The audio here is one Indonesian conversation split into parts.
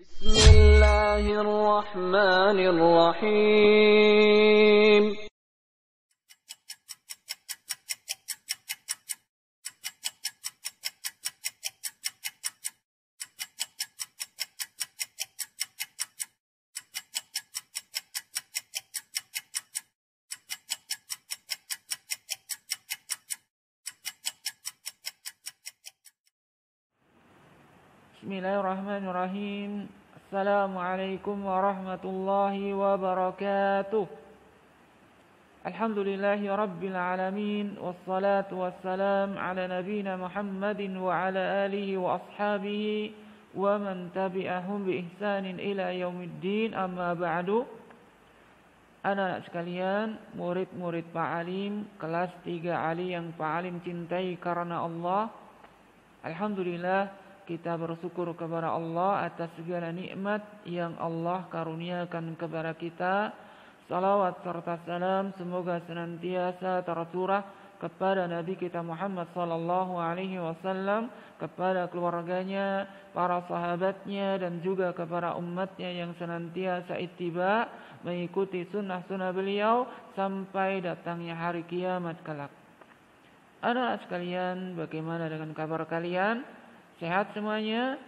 بسم الله الرحمن الرحيم Bismillahirrahmanirrahim. Assalamualaikum warahmatullahi wabarakatuh. Alhamdulillahi rabbil alamin. Wassalatu wassalam ala nabina Muhammadin wa ala alihi wa ashabihi wa man tabi'ahum bi ihsanin ila yaumiddin. Amma ba'du. Anak-anak sekalian, murid-murid Pak Alim kelas 3 Ali yang Pak Alim cintai karena Allah. Alhamdulillah, kita bersyukur kepada Allah atas segala nikmat yang Allah karuniakan kepada kita. Salawat serta salam semoga senantiasa tercurah kepada Nabi kita Muhammad sallallahu alaihi wasallam, kepada keluarganya, para sahabatnya, dan juga kepada umatnya yang senantiasa ittiba mengikuti sunnah-sunnah beliau sampai datangnya hari kiamat kelak. Anak-anak sekalian, bagaimana dengan kabar kalian? Sehat semuanya?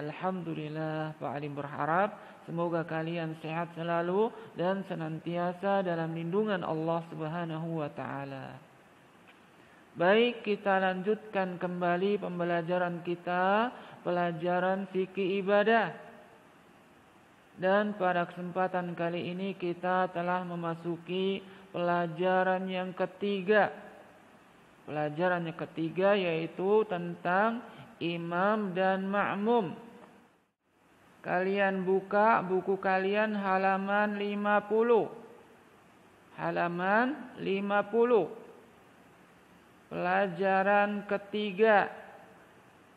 Alhamdulillah, Pak Alim berharap semoga kalian sehat selalu dan senantiasa dalam lindungan Allah Subhanahu wa taala. Baik, kita lanjutkan kembali pembelajaran kita, pelajaran fikih ibadah. Dan pada kesempatan kali ini kita telah memasuki pelajaran yang ketiga. Pelajaran yang ketiga yaitu tentang imam dan makmum. Kalian buka buku kalian halaman 50. Halaman 50. Pelajaran ketiga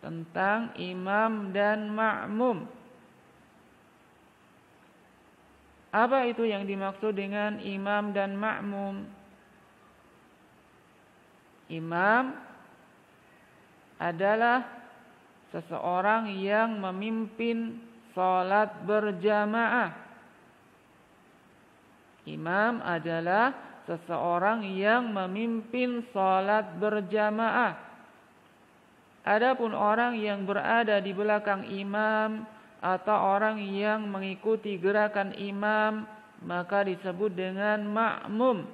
tentang imam dan makmum. Apa itu yang dimaksud dengan imam dan makmum? Imam adalah seseorang yang memimpin salat berjamaah. Imam adalah seseorang yang memimpin salat berjamaah. Adapun orang yang berada di belakang imam atau orang yang mengikuti gerakan imam maka disebut dengan makmum.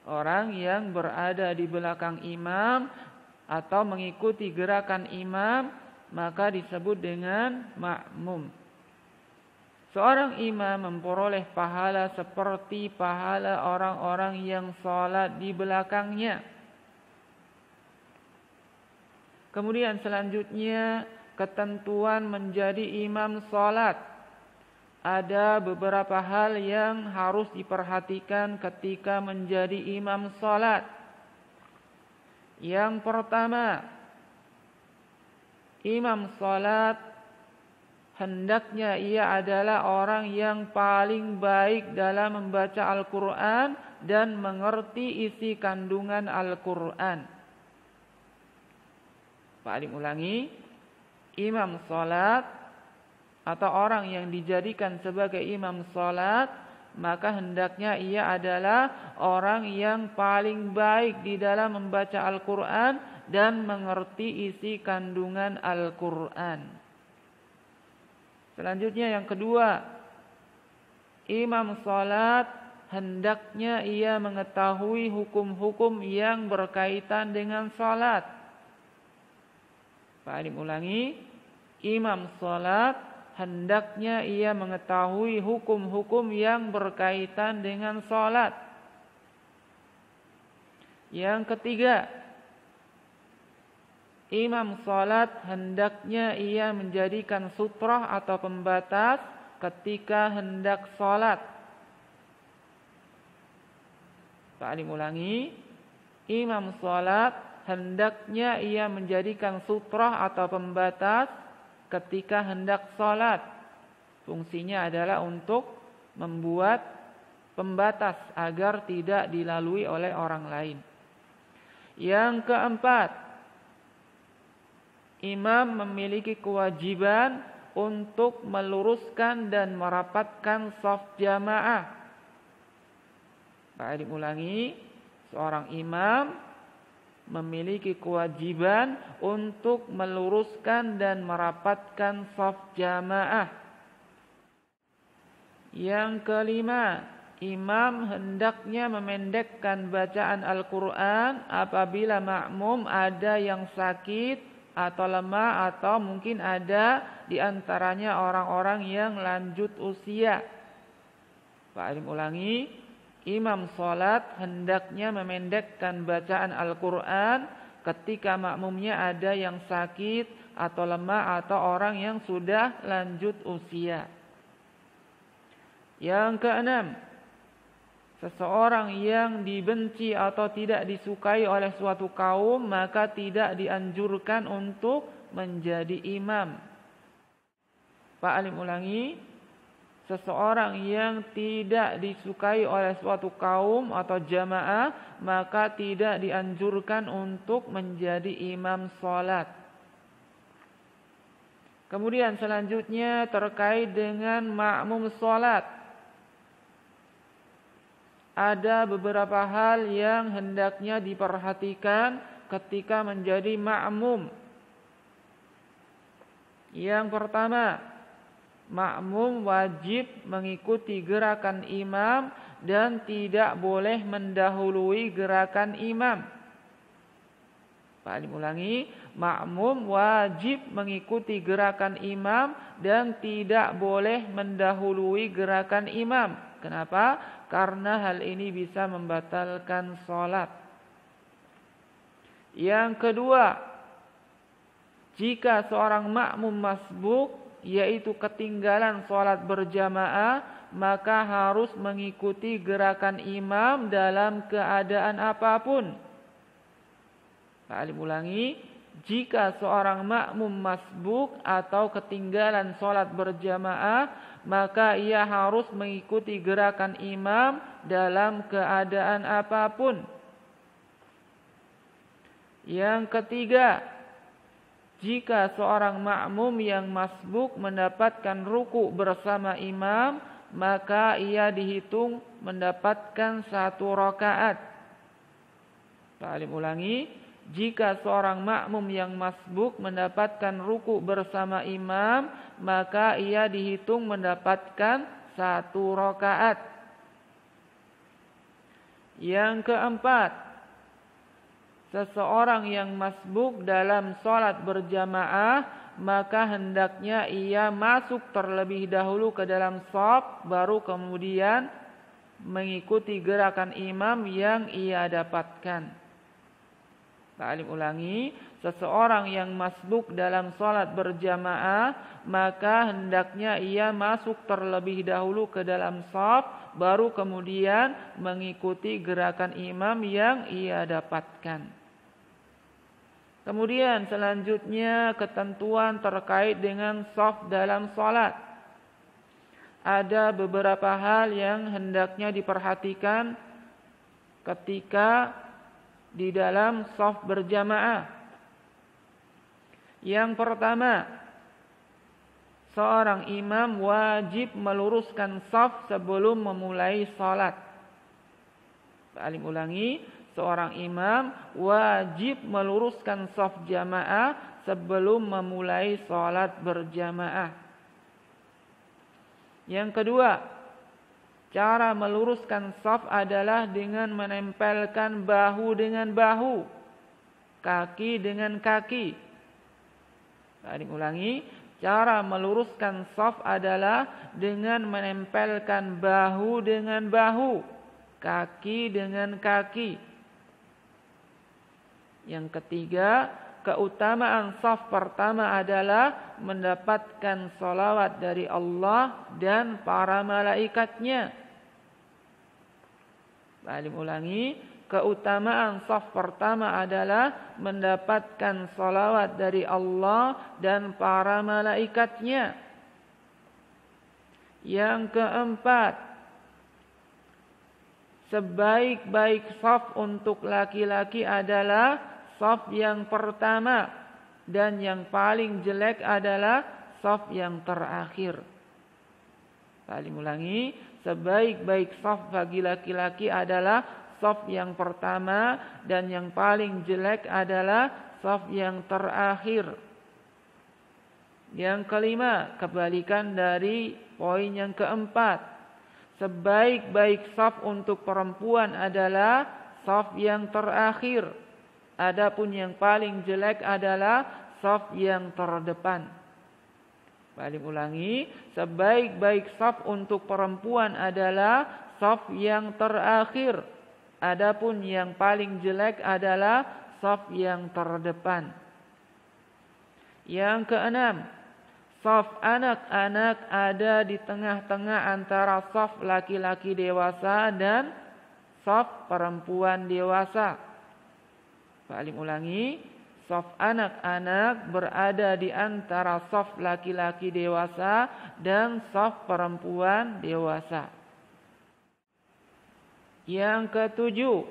Orang yang berada di belakang imam atau mengikuti gerakan imam maka disebut dengan makmum. Seorang imam memperoleh pahala seperti pahala orang-orang yang salat di belakangnya. Kemudian selanjutnya ketentuan menjadi imam salat. Ada beberapa hal yang harus diperhatikan ketika menjadi imam salat. Yang pertama, imam salat hendaknya ia adalah orang yang paling baik dalam membaca Al-Quran dan mengerti isi kandungan Al-Quran. Pak Alim ulangi, imam salat atau orang yang dijadikan sebagai imam salat maka hendaknya ia adalah orang yang paling baik di dalam membaca Al-Quran dan mengerti isi kandungan Al-Quran. Selanjutnya yang kedua, imam salat hendaknya ia mengetahui hukum-hukum yang berkaitan dengan salat. Pak Alim ulangi, imam salat hendaknya ia mengetahui hukum-hukum yang berkaitan dengan salat. Yang ketiga, imam salat hendaknya ia menjadikan sutrah atau pembatas ketika hendak salat. Pak Alim ulangi, imam salat hendaknya ia menjadikan sutrah atau pembatas ketika hendak salat. Fungsinya adalah untuk membuat pembatas agar tidak dilalui oleh orang lain. Yang keempat, imam memiliki kewajiban untuk meluruskan dan merapatkan shaf jamaah. Pak ulangi, seorang imam memiliki kewajiban untuk meluruskan dan merapatkan shaf jamaah. Yang kelima, imam hendaknya memendekkan bacaan Al-Quran apabila makmum ada yang sakit atau lemah atau mungkin ada di antaranya orang-orang yang lanjut usia. Pak ulangi, imam sholat hendaknya memendekkan bacaan Al-Quran ketika makmumnya ada yang sakit atau lemah atau orang yang sudah lanjut usia. Yang keenam, seseorang yang dibenci atau tidak disukai oleh suatu kaum maka tidak dianjurkan untuk menjadi imam. Pak ulangi, seseorang yang tidak disukai oleh suatu kaum atau jamaah maka tidak dianjurkan untuk menjadi imam sholat. Kemudian selanjutnya terkait dengan makmum sholat. Ada beberapa hal yang hendaknya diperhatikan ketika menjadi makmum. Yang pertama, makmum wajib mengikuti gerakan imam dan tidak boleh mendahului gerakan imam. Pak ulangi, makmum wajib mengikuti gerakan imam dan tidak boleh mendahului gerakan imam. Kenapa? Karena hal ini bisa membatalkan sholat. Yang kedua, jika seorang makmum masbuk, yaitu ketinggalan sholat berjamaah, maka harus mengikuti gerakan imam dalam keadaan apapun. Saya ulangi, jika seorang makmum masbuk atau ketinggalan sholat berjamaah, maka ia harus mengikuti gerakan imam dalam keadaan apapun. Yang ketiga, jika seorang makmum yang masbuk mendapatkan ruku bersama imam, maka ia dihitung mendapatkan 1 rakaat. Saya ulangi, jika seorang makmum yang masbuk mendapatkan ruku bersama imam, maka ia dihitung mendapatkan 1 rakaat. Yang keempat, seseorang yang masbuk dalam sholat berjamaah, maka hendaknya ia masuk terlebih dahulu ke dalam shaf, baru kemudian mengikuti gerakan imam yang ia dapatkan. Saya ulangi, seseorang yang masbuk dalam sholat berjamaah, maka hendaknya ia masuk terlebih dahulu ke dalam shaf, baru kemudian mengikuti gerakan imam yang ia dapatkan. Kemudian selanjutnya ketentuan terkait dengan shaf dalam sholat. Ada beberapa hal yang hendaknya diperhatikan ketika di dalam shaf berjamaah. Yang pertama, seorang imam wajib meluruskan shaf sebelum memulai salat. Saya ulangi, seorang imam wajib meluruskan shaf jamaah sebelum memulai salat berjamaah. Yang kedua, cara meluruskan shaf adalah dengan menempelkan bahu dengan bahu, kaki dengan kaki. Saya ulangi, cara meluruskan shaf adalah dengan menempelkan bahu dengan bahu, kaki dengan kaki. Yang ketiga, keutamaan shaf pertama adalah mendapatkan salawat dari Allah dan para malaikatnya. Saya ulangi, keutamaan shaf pertama adalah mendapatkan salawat dari Allah dan para malaikatnya. Yang keempat, sebaik-baik shaf untuk laki-laki adalah shaf yang pertama, dan yang paling jelek adalah saf yang terakhir. Kali ulangi, sebaik-baik saf bagi laki-laki adalah saf yang pertama dan yang paling jelek adalah saf yang terakhir. Yang kelima, kebalikan dari poin yang keempat. Sebaik-baik saf untuk perempuan adalah saf yang terakhir. Adapun yang paling jelek adalah saf yang terdepan. Balik ulangi, sebaik-baik saf untuk perempuan adalah saf yang terakhir. Adapun yang paling jelek adalah saf yang terdepan. Yang keenam, saf anak-anak ada di tengah-tengah antara saf laki-laki dewasa dan saf perempuan dewasa. Balik ulangi, saf anak-anak berada di antara saf laki-laki dewasa dan saf perempuan dewasa. Yang ketujuh,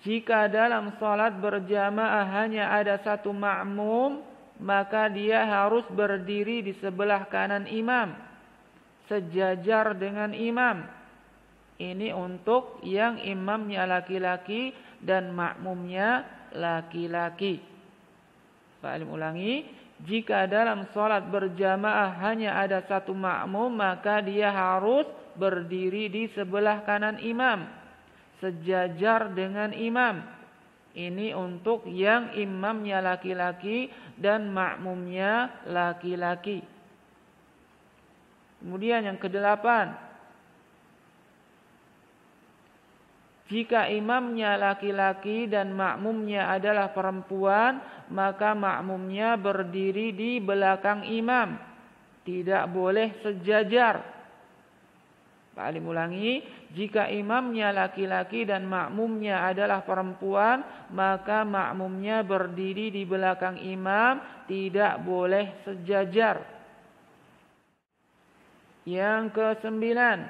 jika dalam salat berjamaah hanya ada satu makmum, maka dia harus berdiri di sebelah kanan imam, sejajar dengan imam. Ini untuk yang imamnya laki-laki dan makmumnya laki-laki. Saya ulangi, jika dalam salat berjamaah hanya ada satu makmum, maka dia harus berdiri di sebelah kanan imam, sejajar dengan imam. Ini untuk yang imamnya laki-laki dan makmumnya laki-laki. Kemudian yang kedelapan, jika imamnya laki-laki dan makmumnya adalah perempuan, maka makmumnya berdiri di belakang imam, tidak boleh sejajar. Balik ulangi, jika imamnya laki-laki dan makmumnya adalah perempuan, maka makmumnya berdiri di belakang imam, tidak boleh sejajar. Yang kesembilan,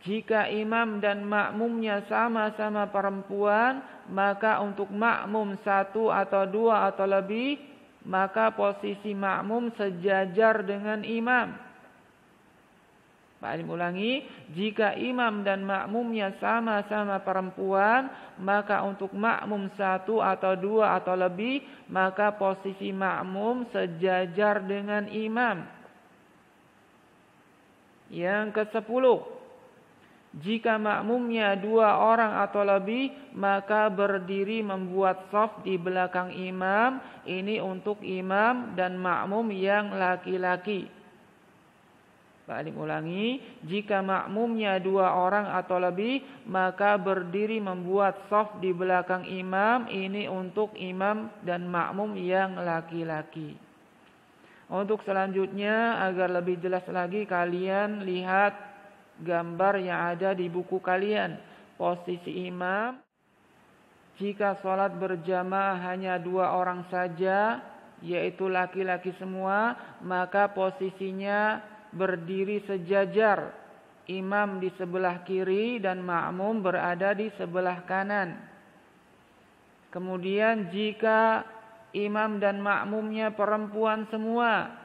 jika imam dan makmumnya sama-sama perempuan, maka untuk makmum satu atau dua atau lebih, maka posisi makmum sejajar dengan imam. Balik ulangi, jika imam dan makmumnya sama-sama perempuan, maka untuk makmum satu atau dua atau lebih, maka posisi makmum sejajar dengan imam. Yang ke-10, jika makmumnya dua orang atau lebih, maka berdiri membuat shaf di belakang imam. Ini untuk imam dan makmum yang laki-laki. Balik ulangi, jika makmumnya dua orang atau lebih, maka berdiri membuat shaf di belakang imam. Ini untuk imam dan makmum yang laki-laki. Untuk selanjutnya, agar lebih jelas lagi, kalian lihat gambar yang ada di buku kalian. Posisi imam, jika sholat berjamaah hanya dua orang saja, yaitu laki-laki semua, maka posisinya berdiri sejajar, imam di sebelah kiri dan makmum berada di sebelah kanan. Kemudian jika imam dan makmumnya perempuan semua,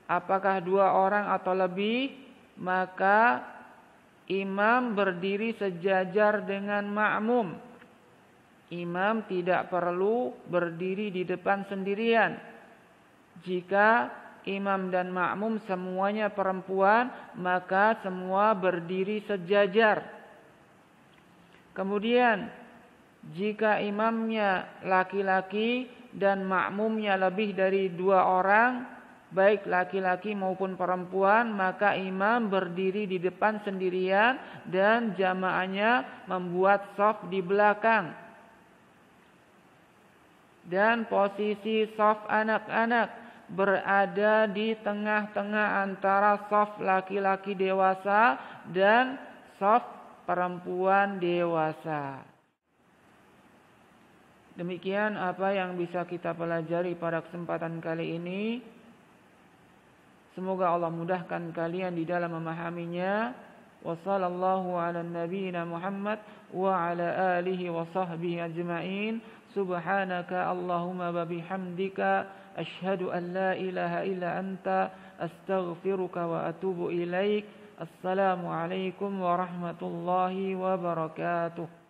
apakah dua orang atau lebih, maka imam berdiri sejajar dengan makmum. Imam tidak perlu berdiri di depan sendirian. Jika imam dan makmum semuanya perempuan, maka semua berdiri sejajar. Kemudian, jika imamnya laki-laki dan makmumnya lebih dari dua orang, baik laki-laki maupun perempuan, maka imam berdiri di depan sendirian dan jamaahnya membuat shaf di belakang. Dan posisi shaf anak-anak berada di tengah-tengah antara shaf laki-laki dewasa dan shaf perempuan dewasa. Demikian apa yang bisa kita pelajari pada kesempatan kali ini. Semoga Allah mudahkan kalian di dalam memahaminya. Wassallallahu ala nabiyyina Muhammad wa ala alihi wa sahbihi ajma'in. Subhanaka Allahumma wa bihamdika Asyhadu an la ilaha illa anta astaghfiruka wa atubu ilaik. Assalamualaikum warahmatullahi wabarakatuh.